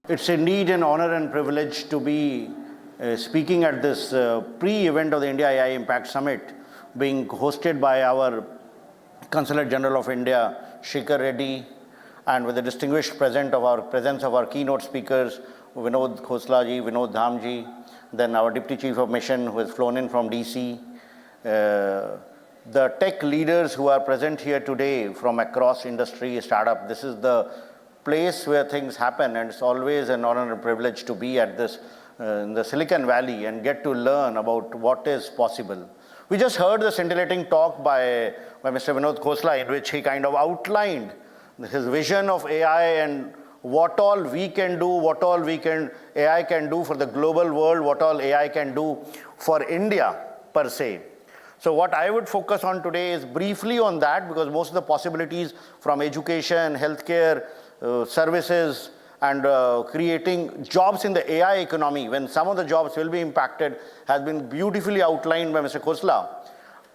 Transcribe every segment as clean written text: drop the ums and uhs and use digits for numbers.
It's indeed an honor and privilege to be speaking at this pre-event of the India AI Impact Summit being hosted by our Consulate General of India, Srikar, Reddy, and with the distinguished presence of our keynote speakers, Vinod Khoslaji, Vinod Dhamji, then our Deputy Chief of Mission who has flown in from DC, the tech leaders who are present here today from across industry, startup. This is the place where things happen, and it's always an honor and privilege to be at this in the Silicon Valley and get to learn about what is possible. We just heard the scintillating talk by Mr. Vinod Khosla, in which he kind of outlined his vision of AI and what all we can do, what all AI can do for the global world, what all AI can do for India per se. So what I would focus on today is briefly on that, because most of the possibilities from education, healthcare, services, and creating jobs in the AI economy, when some of the jobs will be impacted, has been beautifully outlined by Mr. Khosla.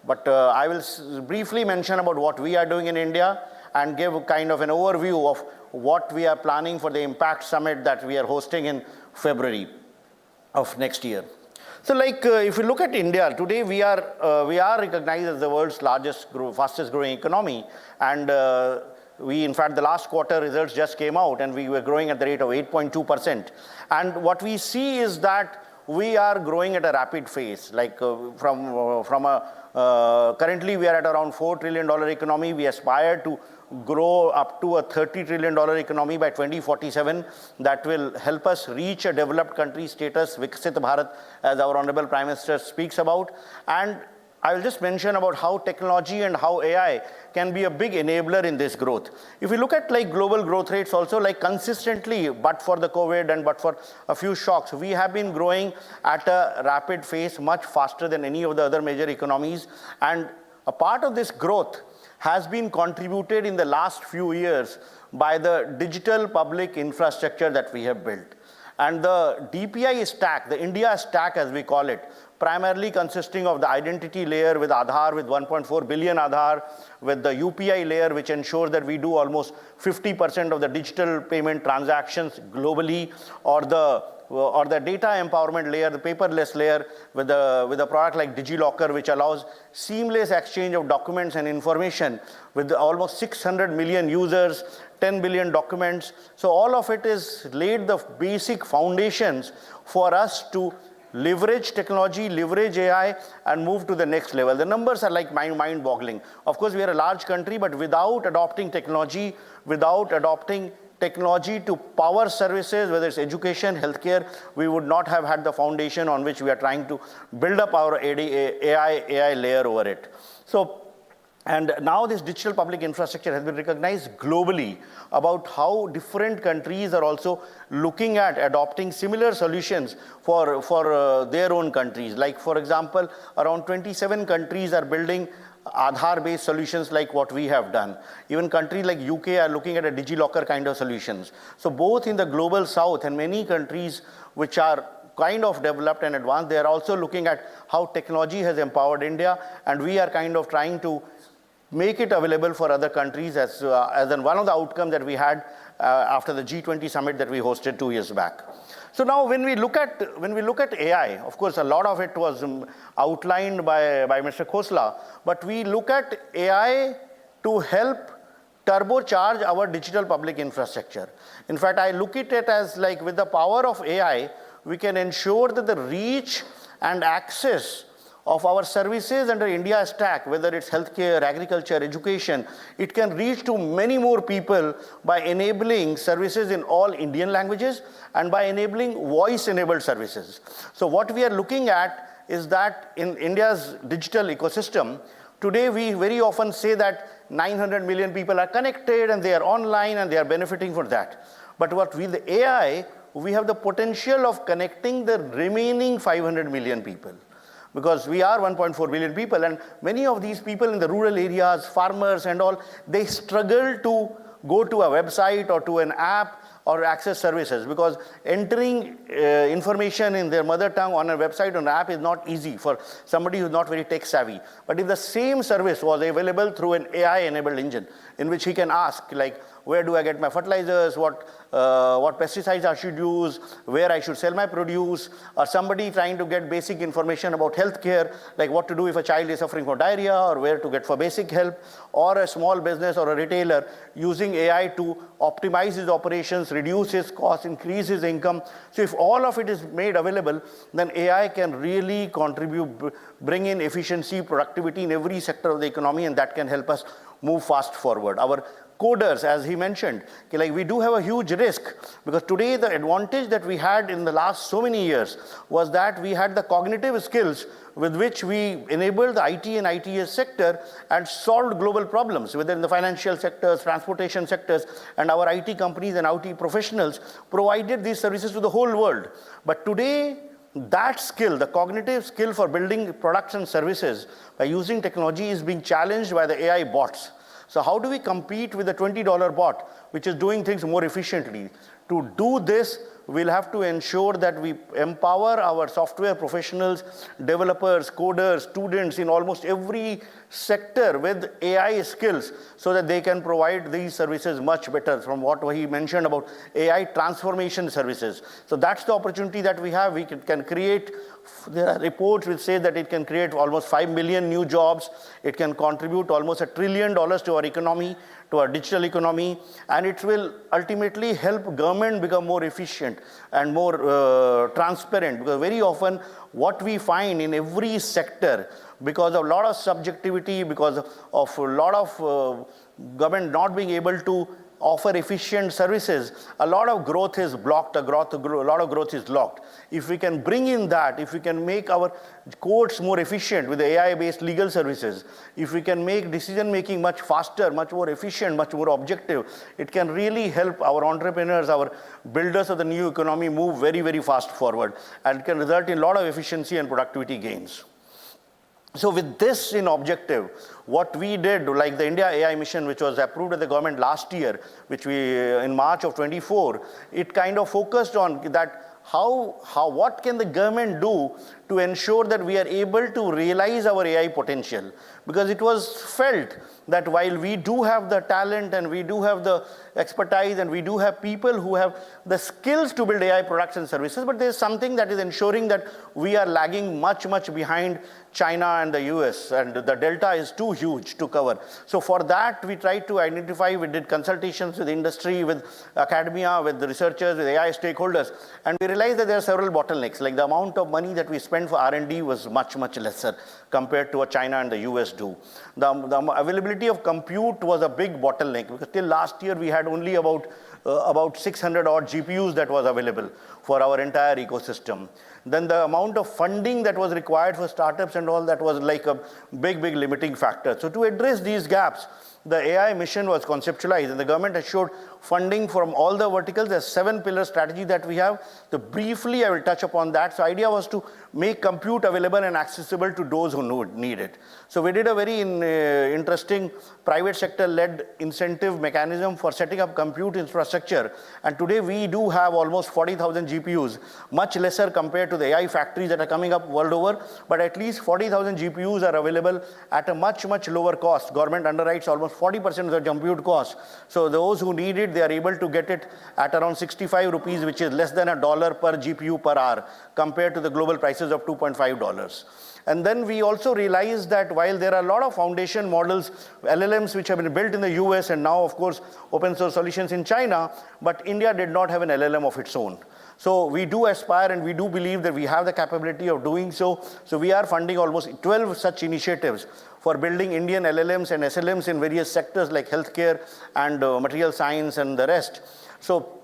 But I will briefly mention about what we are doing in India and give kind of an overview of what we are planning for the Impact Summit that we are hosting in February of next year. So if you look at India, today we are recognized as the world's largest, fastest growing economy, and in fact, the last quarter results just came out and we were growing at the rate of 8.2%. And what we see is that we are growing at a rapid pace. Currently we are at around $4 trillion economy. We aspire to grow up to a $30 trillion economy by 2047. That will help us reach a developed country status, Viksit Bharat, as our Honorable Prime Minister speaks about. And I will just mention about how technology and how AI can be a big enabler in this growth. If we look at global growth rates also, consistently, but for the COVID and but for a few shocks, we have been growing at a rapid pace, much faster than any of the other major economies. And a part of this growth has been contributed in the last few years by the digital public infrastructure that we have built. And the DPI stack, the India stack as we call it, primarily consisting of the identity layer with Aadhaar, with 1.4 billion Aadhaar, with the UPI layer, which ensures that we do almost 50% of the digital payment transactions globally, or the data empowerment layer, the paperless layer, with a product like DigiLocker, which allows seamless exchange of documents and information with almost 600 million users, 10 billion documents. So all of it is laid the basic foundations for us to leverage technology, leverage AI, and move to the next level. The numbers are mind-boggling. Of course, we are a large country, but without adopting technology, to power services, whether it's education, healthcare, we would not have had the foundation on which we are trying to build up our AI layer over it. And now this digital public infrastructure has been recognized globally about how different countries are also looking at adopting similar solutions for their own countries. Like, for example, around 27 countries are building Aadhaar-based solutions like what we have done. Even countries like UK are looking at a DigiLocker kind of solutions. So both in the global south and many countries which are kind of developed and advanced, they are also looking at how technology has empowered India, and we are kind of trying to make it available for other countries as one of the outcomes that we had after the G20 summit that we hosted 2 years back. So now when we look at AI, of course, a lot of it was outlined by Mr. Khosla, but we look at AI to help turbocharge our digital public infrastructure. In fact, I look at it as with the power of AI, we can ensure that the reach and access of our services under India stack, whether it's healthcare, agriculture, education, it can reach to many more people by enabling services in all Indian languages and by enabling voice-enabled services. So what we are looking at is that in India's digital ecosystem, today we very often say that 900 million people are connected and they are online and they are benefiting from that. But with the AI, we have the potential of connecting the remaining 500 million people. Because we are 1.4 billion people, and many of these people in the rural areas, farmers and all, they struggle to go to a website or to an app or access services, because entering information in their mother tongue on a website or an app is not easy for somebody who's not very tech savvy. But if the same service was available through an AI-enabled engine in which he can ask, like, where do I get my fertilizers, what pesticides I should use, where I should sell my produce, or somebody trying to get basic information about healthcare, like what to do if a child is suffering from diarrhea, or where to get for basic help, or a small business or a retailer using AI to optimize his operations, reduce his costs, increase his income. So if all of it is made available, then AI can really contribute, bring in efficiency, productivity in every sector of the economy, and that can help us move fast forward. Our coders, as he mentioned, like we do have a huge risk, because today the advantage that we had in the last so many years was that we had the cognitive skills with which we enabled the IT and ITS sector and solved global problems, whether in the financial sectors, transportation sectors, and our IT companies and IT professionals provided these services to the whole world. But today, that skill, the cognitive skill for building products and services by using technology, is being challenged by the AI bots. So how do we compete with the $20 bot, which is doing things more efficiently? To do this, we'll have to ensure that we empower our software professionals, developers, coders, students in almost every sector with AI skills, so that they can provide these services much better, from what he mentioned about AI transformation services. So that's the opportunity that we have. We can create, there are reports which say that it can create almost 5 million new jobs. It can contribute almost $1 trillion to our economy, to our digital economy, and it will ultimately help government become more efficient and more transparent, because very often what we find in every sector, because of a lot of subjectivity, because of a lot of government not being able to offer efficient services, a lot of growth is blocked, a lot of growth is locked. If we can bring in that, if we can make our courts more efficient with AI-based legal services, if we can make decision-making much faster, much more efficient, much more objective, it can really help our entrepreneurs, our builders of the new economy move very, very fast forward, and can result in a lot of efficiency and productivity gains. So with this in objective, what we did, like the India AI mission, which was approved by the government last year, which we, in March of 24, it kind of focused on that, what can the government do to ensure that we are able to realize our AI potential? Because it was felt that while we do have the talent and we do have the expertise and we do have people who have the skills to build AI products and services, but there's something that is ensuring that we are lagging much, much behind China and the US, and the delta is too huge to cover. So for that, we tried to identify, we did consultations with industry, with academia, with the researchers, with AI stakeholders, and we realized that there are several bottlenecks. Like the amount of money that we spend for R&D was much, much lesser compared to what China and the US do. The availability of compute was a big bottleneck, because till last year we had only about 600 odd GPUs that was available for our entire ecosystem. Then the amount of funding that was required for startups and all that was like a big, big limiting factor. So to address these gaps, the AI mission was conceptualized, and the government assured funding from all the verticals. There's 7-pillar strategy that we have. So briefly, I will touch upon that. So idea was to make compute available and accessible to those who need it. So we did a very interesting private sector-led incentive mechanism for setting up compute infrastructure. And today we do have almost 40,000 GPUs, much lesser compared to the AI factories that are coming up world over. But at least 40,000 GPUs are available at a much, much lower cost. Government underwrites almost 40% of the compute cost. So those who need it, they are able to get it at around 65 rupees, which is less than $1 per GPU per hour, compared to the global prices of $2.5. And then we also realized that while there are a lot of foundation models, LLMs, which have been built in the US, and now, of course, open source solutions in China, but India did not have an LLM of its own. So we do aspire and we do believe that we have the capability of doing so. So we are funding almost 12 such initiatives for building Indian LLMs and SLMs in various sectors like healthcare and material science and the rest. So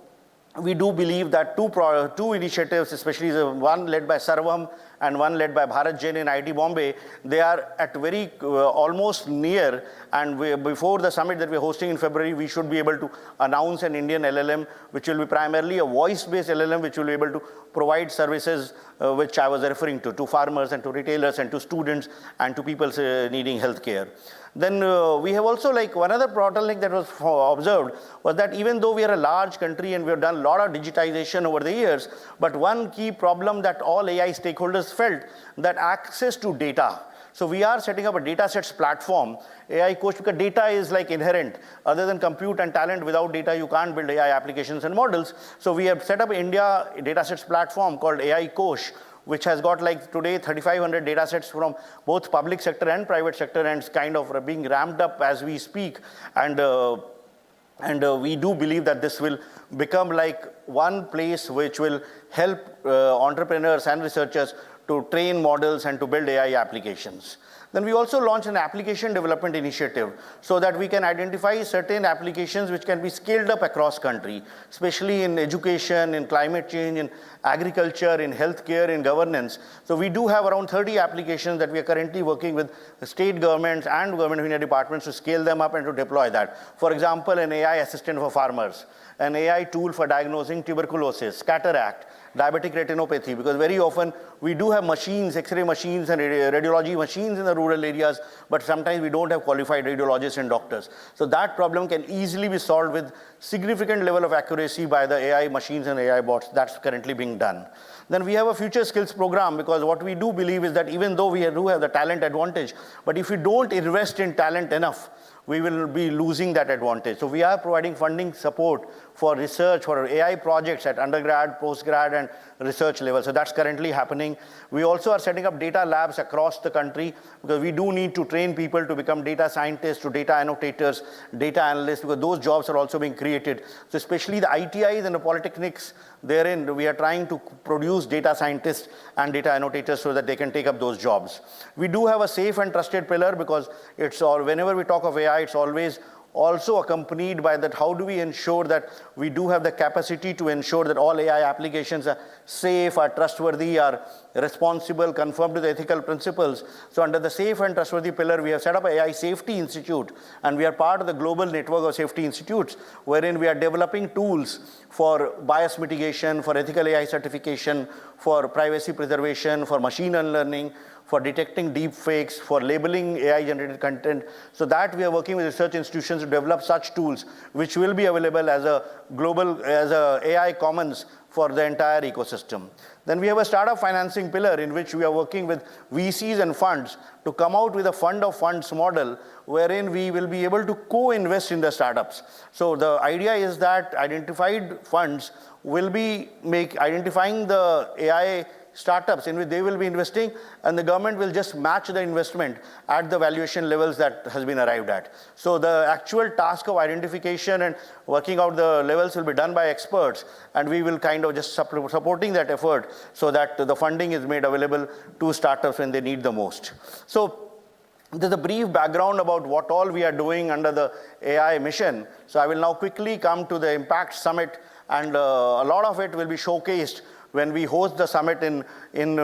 we do believe that two initiatives, especially the one led by Sarvam and one led by Bharat Jain in IIT Bombay, they are at very almost near, and before the summit that we're hosting in February, we should be able to announce an Indian LLM, which will be primarily a voice-based LLM, which will be able to provide services which I was referring to farmers and to retailers and to students and to people needing healthcare. Then we have also, like, one other bottleneck that was observed was that even though we are a large country and we have done a lot of digitization over the years, but one key problem that all AI stakeholders felt, that access to data. So we are setting up a datasets platform, AI Coach, because data is like inherent. Other than compute and talent, without data, you can't build AI applications and models. So we have set up India datasets platform called AI Coach, which has got, like, today 3,500 datasets from both public sector and private sector, and it's kind of being ramped up as we speak. And we do believe that this will become like one place which will help entrepreneurs and researchers to train models and to build AI applications. Then we also launched an application development initiative so that we can identify certain applications which can be scaled up across country, especially in education, in climate change, in agriculture, in healthcare, in governance. So we do have around 30 applications that we are currently working with state governments and government of India departments to scale them up and to deploy that. For example, an AI assistant for farmers, an AI tool for diagnosing tuberculosis, cataract, diabetic retinopathy, because very often we do have machines, X-ray machines and radiology machines in the rural areas, but sometimes we don't have qualified radiologists and doctors. So that problem can easily be solved with significant level of accuracy by the AI machines and AI bots. That's currently being done. Then we have a future skills program, because what we do believe is that even though we do have the talent advantage, but if we don't invest in talent enough, we will be losing that advantage. So we are providing funding support for research, for AI projects at undergrad, postgrad, and research level. So that's currently happening. We also are setting up data labs across the country, because we do need to train people to become data scientists, to data annotators, data analysts, because those jobs are also being created. So especially the ITIs and the polytechnics, therein we are trying to produce data scientists and data annotators so that they can take up those jobs. We do have a safe and trusted pillar, because it's all, whenever we talk of AI, it's always also accompanied by that, how do we ensure that we do have the capacity to ensure that all AI applications are safe, are trustworthy, are responsible, conform to the ethical principles. So under the safe and trustworthy pillar, we have set up an AI Safety Institute, and we are part of the global network of safety institutes, wherein we are developing tools for bias mitigation, for ethical AI certification, for privacy preservation, for machine learning, for detecting deep fakes, for labeling AI-generated content. So that we are working with research institutions to develop such tools, which will be available as a global, as a AI commons for the entire ecosystem. Then we have a startup financing pillar, in which we are working with VCs and funds to come out with a fund of funds model, wherein we will be able to co-invest in the startups. So the idea is that identified funds will be identifying the AI startups in which they will be investing, and the government will just match the investment at the valuation levels that has been arrived at. So the actual task of identification and working out the levels will be done by experts, and we will kind of just supporting that effort so that the funding is made available to startups when they need the most. So there's a brief background about what all we are doing under the AI mission. So I will now quickly come to the Impact Summit, and a lot of it will be showcased when we host the summit in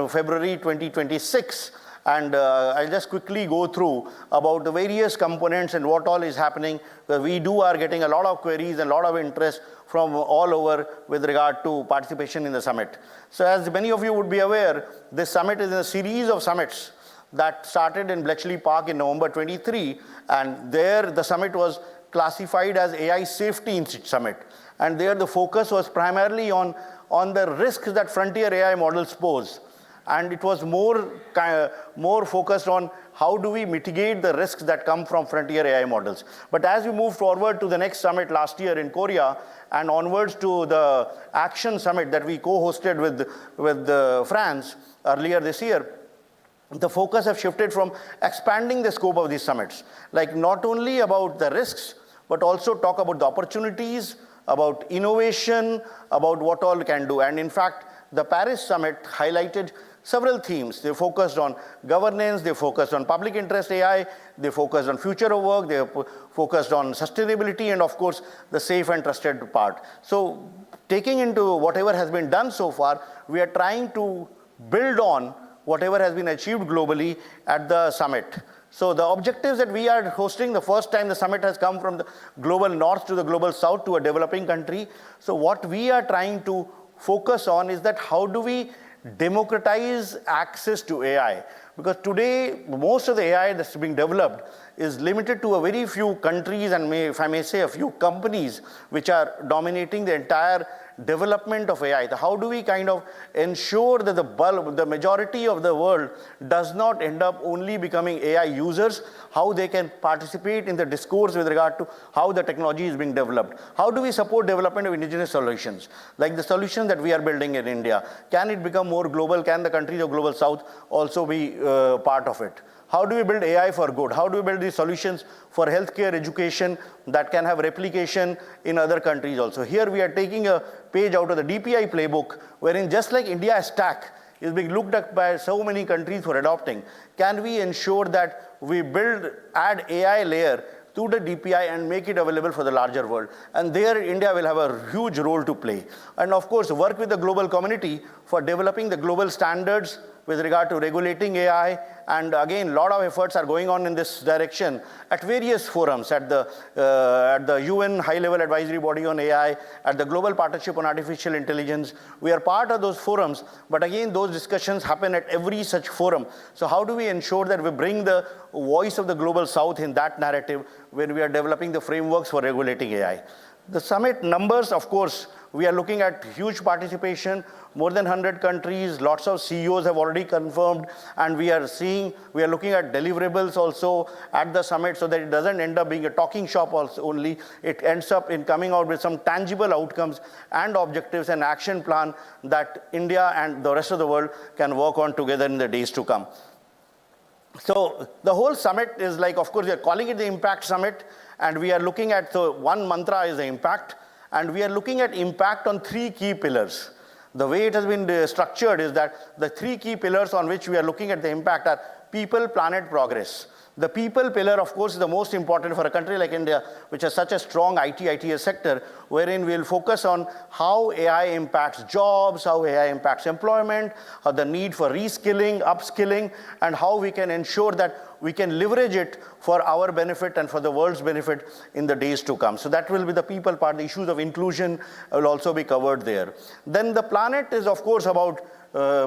February 2026. And I'll just quickly go through about the various components and what all is happening. We are getting a lot of queries and a lot of interest from all over with regard to participation in the summit. So as many of you would be aware, this summit is a series of summits that started in Bletchley Park in November 23, and there the summit was classified as AI Safety Summit. And there the focus was primarily on the risks that frontier AI models pose. And it was more focused on how do we mitigate the risks that come from frontier AI models. But as we move forward to the next summit last year in Korea, and onwards to the Action Summit that we co-hosted with France earlier this year, the focus has shifted from expanding the scope of these summits, like not only about the risks, but also talk about the opportunities, about innovation, about what all we can do. And in fact, the Paris Summit highlighted several themes. They focused on governance, they focused on public interest AI, they focused on future of work, they focused on sustainability, and of course, the safe and trusted part. So taking into whatever has been done so far, we are trying to build on whatever has been achieved globally at the summit. So the objectives that we are hosting, the first time the summit has come from the global north to the global south to a developing country. So what we are trying to focus on is that how do we democratize access to AI? Because today, most of the AI that's being developed is limited to a very few countries and if I may say a few companies which are dominating the entire development of AI. How do we kind of ensure that the majority of the world does not end up only becoming AI users, how they can participate in the discourse with regard to how the technology is being developed. How do we support development of indigenous solutions, like the solution that we are building in India? Can it become more global? Can the countries of Global South also be part of it? How do we build AI for good? How do we build these solutions for healthcare, education that can have replication in other countries also? Here we are taking a page out of the DPI playbook, wherein just like India stack is being looked at by so many countries for adopting, can we ensure that we add AI layer to the DPI and make it available for the larger world? And there India will have a huge role to play. And of course, work with the global community for developing the global standards with regard to regulating AI. And again, a lot of efforts are going on in this direction at various forums, at the UN High-Level Advisory Body on AI, at the Global Partnership on Artificial Intelligence. We are part of those forums, but again, those discussions happen at every such forum. So how do we ensure that we bring the voice of the Global South in that narrative when we are developing the frameworks for regulating AI? The summit numbers, of course, we are looking at huge participation, more than 100 countries, lots of CEOs have already confirmed, and we are looking at deliverables also at the summit so that it doesn't end up being a talking shop only. It ends up in coming out with some tangible outcomes and objectives and action plan that India and the rest of the world can work on together in the days to come. So the whole summit is like, of course, we are calling it the Impact Summit, and we are looking at, so one mantra is the impact, and we are looking at impact on 3 key pillars. The way it has been structured is that the 3 key pillars on which we are looking at the impact are people, planet, progress. The people pillar, of course, is the most important for a country like India, which has such a strong ITS sector, wherein we'll focus on how AI impacts jobs, how AI impacts employment, how the need for reskilling, upskilling, and how we can ensure that we can leverage it for our benefit and for the world's benefit in the days to come. So that will be the people part. The issues of inclusion will also be covered there. Then the planet is, of course, about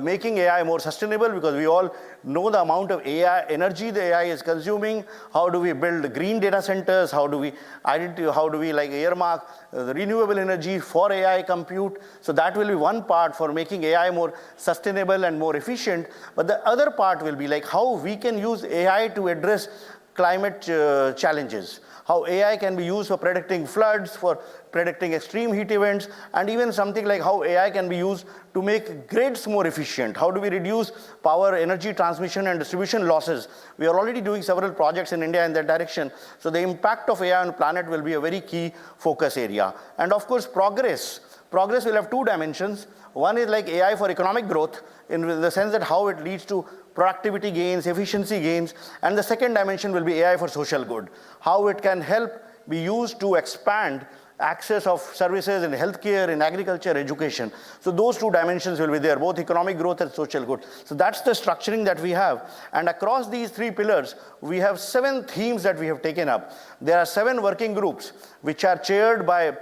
making AI more sustainable, because we all know the amount of AI energy the AI is consuming. How do we build green data centers? How do we like earmark the renewable energy for AI compute? So that will be one part for making AI more sustainable and more efficient. But the other part will be like how we can use AI to address climate challenges. How AI can be used for predicting floods, for predicting extreme heat events, and even something like how AI can be used to make grids more efficient. How do we reduce power, energy transmission and distribution losses? We are already doing several projects in India in that direction. So the impact of AI on the planet will be a very key focus area. And of course, progress. Progress will have 2 dimensions. One is like AI for economic growth, in the sense that how it leads to productivity gains, efficiency gains, and the second dimension will be AI for social good. How it can help be used to expand access of services in healthcare, in agriculture, education. So those 2 dimensions will be there, both economic growth and social good. So that's the structuring that we have. And across these 3 pillars, we have 7 themes that we have taken up. There are 7 working groups which are chaired by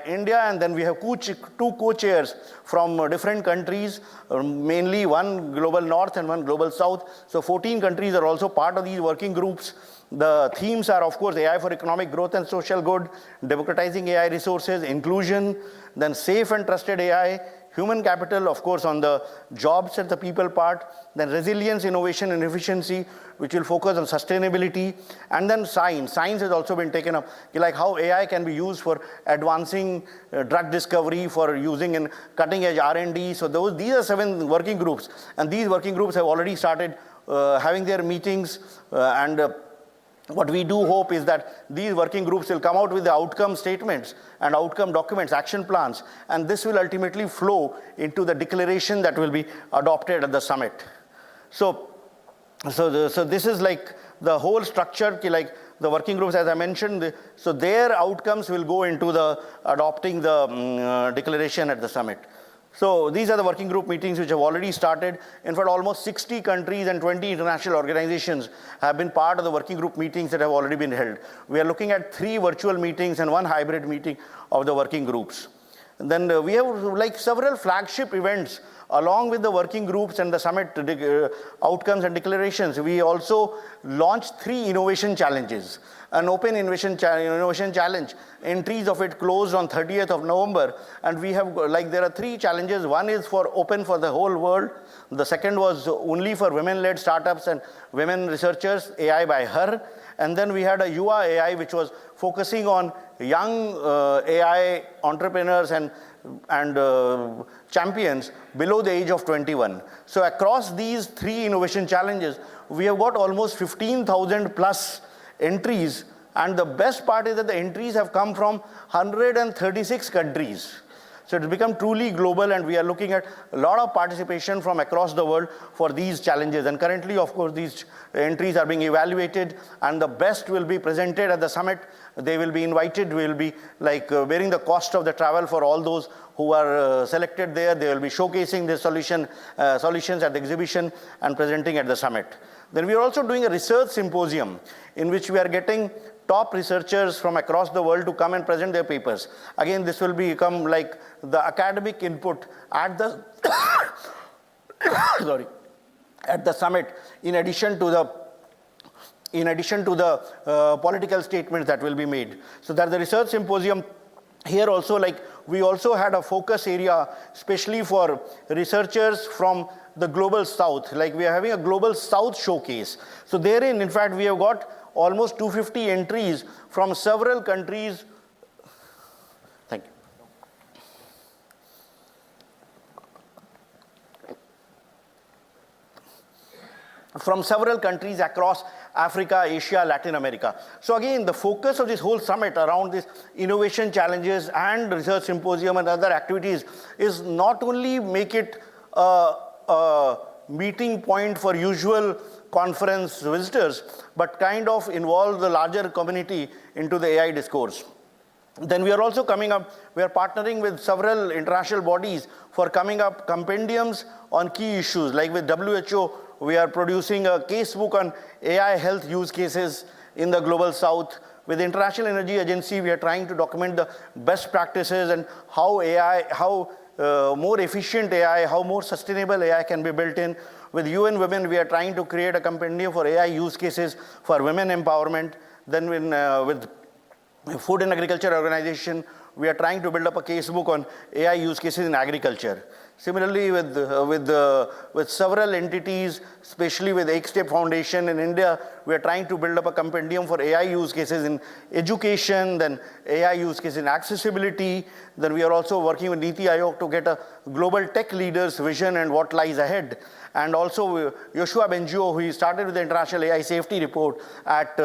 India, and then we have 2 co-chairs from different countries, mainly one global north and one global south. So 14 countries are also part of these working groups. The themes are, of course, AI for economic growth and social good, democratizing AI resources, inclusion, then safe and trusted AI, human capital, of course, on the jobs and the people part, then resilience, innovation, and efficiency, which will focus on sustainability, and then science. Science has also been taken up, like how AI can be used for advancing drug discovery, for using in cutting-edge R&D. So these are 7 working groups, and these working groups have already started having their meetings, what we do hope is that these working groups will come out with the outcome statements and outcome documents, action plans, and this will ultimately flow into the declaration that will be adopted at the summit. So this is like the whole structure, like the working groups, as I mentioned, so their outcomes will go into the adopting the declaration at the summit. So these are the working group meetings which have already started. In fact, almost 60 countries and 20 international organizations have been part of the working group meetings that have already been held. We are looking at 3 virtual meetings and 1 hybrid meeting of the working groups. Then we have like several flagship events along with the working groups and the summit outcomes and declarations. We also launched 3 innovation challenges. An open innovation challenge, entries of it closed on 30th of November. And we have, like, there are 3 challenges. One is for open for the whole world. The second was only for women-led startups and women researchers, AI by her. And then we had a Yuva AI, which was focusing on young AI entrepreneurs and champions below the age of 21. So across these 3 innovation challenges, we have got almost 15,000 plus entries. And the best part is that the entries have come from 136 countries. So it's become truly global, and we are looking at a lot of participation from across the world for these challenges. And currently, of course, these entries are being evaluated, and the best will be presented at the summit. They will be invited. We will be like bearing the cost of the travel for all those who are selected there. They will be showcasing their solutions at the exhibition and presenting at the summit. Then we are also doing a research symposium in which we are getting top researchers from across the world to come and present their papers. Again, this will become like the academic input at the at the summit, in addition to the political statements that will be made. So that the research symposium here also, like, we also had a focus area especially for researchers from the global south. Like, we are having a global south showcase. So therein, in fact, we have got almost 250 entries from several countries. Thank you. From several countries across Africa, Asia, Latin America. So again, the focus of this whole summit around this innovation challenges and research symposium and other activities is not only make it a meeting point for usual conference visitors, but kind of involve the larger community into the AI discourse. Then we are also coming up, we are partnering with several international bodies for coming up compendiums on key issues. Like with WHO, we are producing a casebook on AI health use cases in the global south. With the International Energy Agency, we are trying to document the best practices and how AI, more efficient AI, how more sustainable AI can be built in. With UN Women, we are trying to create a compendium for AI use cases for women empowerment. Then with Food and Agriculture Organization, we are trying to build up a casebook on AI use cases in agriculture. Similarly, with several entities, especially with Ecstep Foundation in India, we are trying to build up a compendium for AI use cases in education, then AI use cases in accessibility. Then we are also working with NITI Aayog to get a global tech leader's vision and what lies ahead. And also Yoshua Bengio, who started with the International AI Safety Report at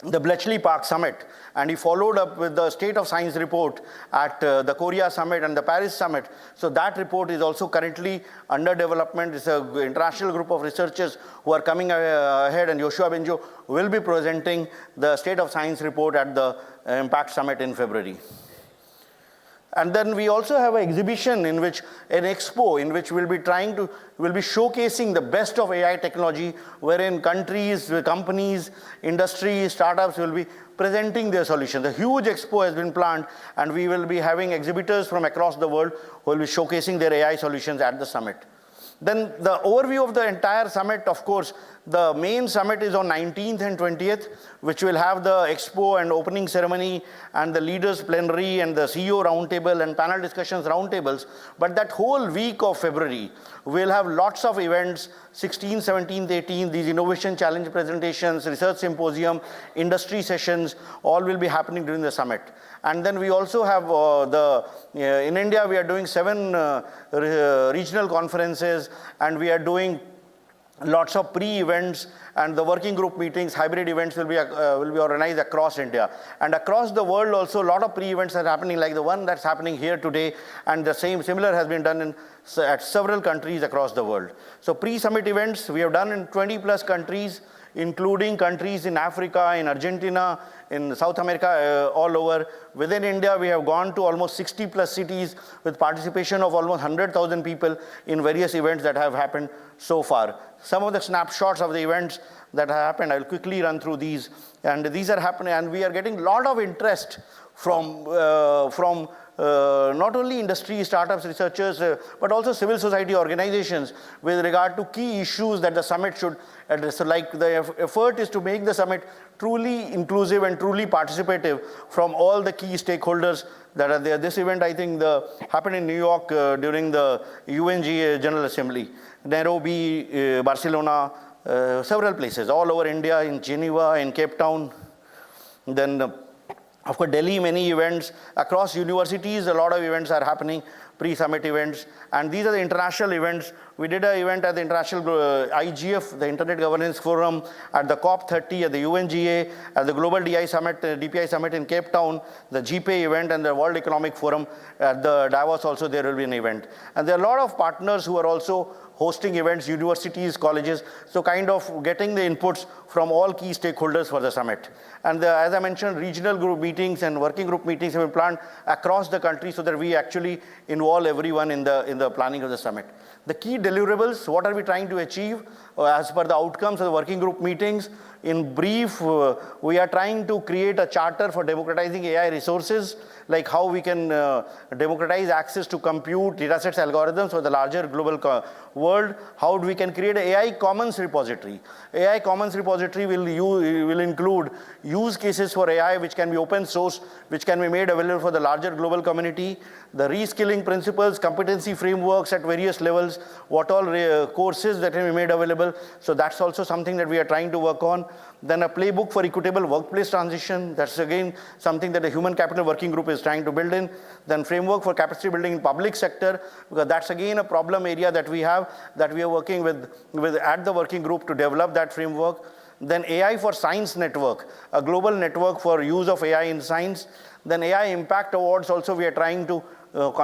the Bletchley Park Summit, and he followed up with the State of Science report at the Korea Summit and the Paris Summit. So that report is also currently under development. It's an international group of researchers who are coming ahead, and Yoshua Bengio will be presenting the State of Science report at the Impact Summit in February. And then we also have an exhibition in which, an expo in which we'll be showcasing the best of AI technology, wherein countries, companies, industry, startups will be presenting their solutions. A huge expo has been planned, and we will be having exhibitors from across the world who will be showcasing their AI solutions at the summit. Then the overview of the entire summit, of course, the main summit is on 19th and 20th, which will have the expo and opening ceremony and the leaders plenary and the CEO roundtable and panel discussions roundtables. But that whole week of February, we'll have lots of events, 16th, 17th, 18th, these innovation challenge presentations, research symposium, industry sessions, all will be happening during the summit. And then we also have in India, we are doing 7 regional conferences, and we are doing lots of pre-events, and the working group meetings, hybrid events will be organized across India. And across the world also, a lot of pre-events are happening, like the one that's happening here today, and the similar has been done at several countries across the world. So pre-summit events we have done in 20 plus countries, including countries in Africa, in Argentina, in South America, all over. Within India, we have gone to almost 60 plus cities with participation of almost 100,000 people in various events that have happened so far. Some of the snapshots of the events that have happened, I'll quickly run through these. And these are happening, and we are getting a lot of interest from not only industry, startups, researchers, but also civil society organizations with regard to key issues that the summit should address. So like the effort is to make the summit truly inclusive and truly participative from all the key stakeholders that are there. This event, I think, happened in New York during the UNGA General Assembly, Nairobi, Barcelona, several places all over India, in Geneva, in Cape Town. Then, of course, Delhi, many events. Across universities, a lot of events are happening, pre-summit events. And these are the international events. We did an event at the International IGF, the Internet Governance Forum, at the COP30, at the UNGA, at the Global DPI Summit in Cape Town, the GPay event, and the World Economic Forum. At the Davos also, there will be an event. And there are a lot of partners who are also hosting events, universities, colleges, so kind of getting the inputs from all key stakeholders for the summit. And as I mentioned, regional group meetings and working group meetings have been planned across the country so that we actually involve everyone in the planning of the summit. The key deliverables, what are we trying to achieve as per the outcomes of the working group meetings? In brief, we are trying to create a charter for democratizing AI resources, like how we can democratize access to compute, datasets, algorithms for the larger global world. How we can create an AI commons repository. AI commons repository will include use cases for AI which can be open source, which can be made available for the larger global community. The reskilling principles, competency frameworks at various levels, what all courses that can be made available. So that's also something that we are trying to work on. Then a playbook for equitable workplace transition. That's again something that the human capital working group is trying to build in. Then framework for capacity building in public sector, because that's again a problem area that we have, that we are working with at the working group to develop that framework. Then AI for Science Network, a global network for use of AI in science. Then AI Impact Awards also we are trying to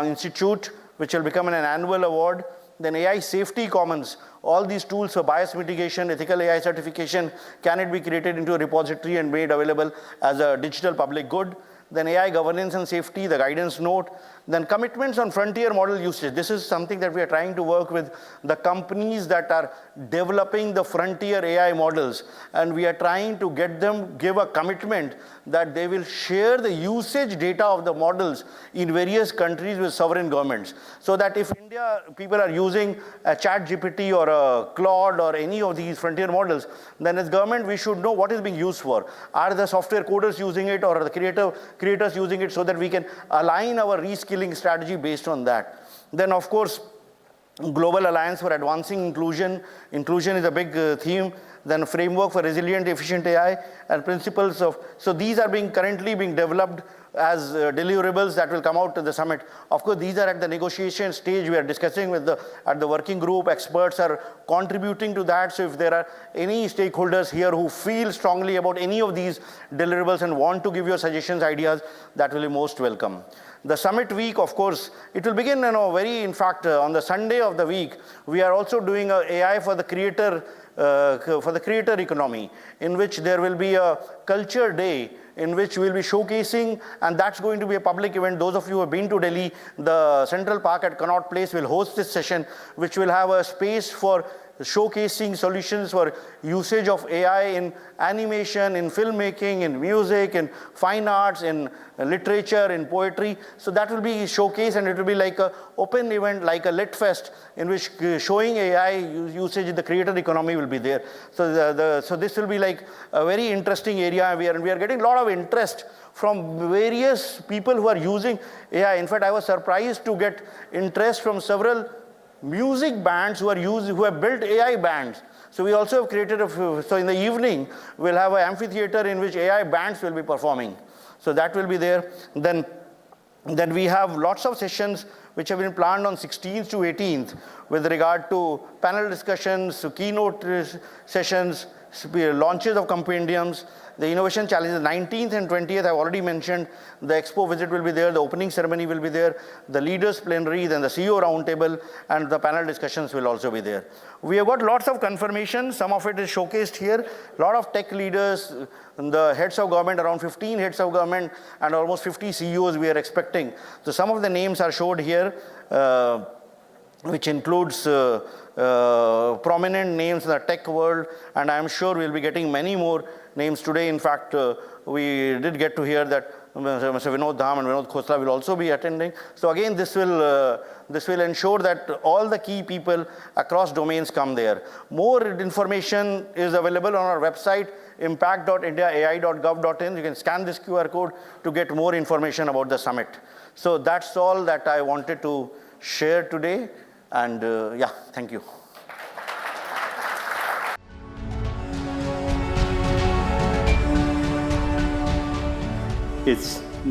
institute, which will become an annual award. Then AI Safety Commons, all these tools for bias mitigation, ethical AI certification, can it be created into a repository and made available as a digital public good? Then AI governance and safety, the guidance note. Then commitments on frontier model usage. This is something that we are trying to work with the companies that are developing the frontier AI models. And we are trying to get them give a commitment that they will share the usage data of the models in various countries with sovereign governments. So that if India people are using a ChatGPT or a Claude or any of these frontier models, then as government we should know what is being used for. Are the software coders using it, or are the creators using it, so that we can align our reskilling strategy based on that. Then of course, Global Alliance for Advancing Inclusion. Inclusion is a big theme. Then framework for resilient, efficient AI and principles of, so these are currently being developed as deliverables that will come out to the summit. Of course, these are at the negotiation stage. We are discussing at the working group. Experts are contributing to that. So if there are any stakeholders here who feel strongly about any of these deliverables and want to give your suggestions, ideas, that will be most welcome. The summit week, of course, it will begin, in fact, on the Sunday of the week, we are also doing a AI for the creator economy, in which there will be a culture day in which we'll be showcasing, and that's going to be a public event. Those of you who have been to Delhi, the Central Park at Connaught Place will host this session, which will have a space for showcasing solutions for usage of AI in animation, in filmmaking, in music, in fine arts, in literature, in poetry. So that will be showcased, and it will be like an open event, like a Lit Fest, in which showing AI usage in the creator economy will be there. So, so this will be like a very interesting area, and we are getting a lot of interest from various people who are using AI. In fact, I was surprised to get interest from several music bands who have built AI bands. So we also have created so in the evening, we'll have an amphitheater in which AI bands will be performing. So that will be there. Then we have lots of sessions which have been planned on 16th to 18th with regard to panel discussions, keynote sessions, launches of compendiums, the innovation challenges, 19th and 20th, I've already mentioned, the expo visit will be there, the opening ceremony will be there, the leaders plenary, then the CEO roundtable, and the panel discussions will also be there. We have got lots of confirmation, some of it is showcased here, a lot of tech leaders, the heads of government, around 15 heads of government, and almost 50 CEOs we are expecting. So some of the names are showed here, which includes prominent names in the tech world, and I'm sure we'll be getting many more names today. In fact, we did get to hear that Mr. Vinod Dham and Vinod Khosla will also be attending. So again, this will ensure that all the key people across domains come there. More information is available on our website, impact.indiaai.gov.in. You can scan this QR code to get more information about the summit. So that's all that I wanted to share today. And yeah, thank you. It's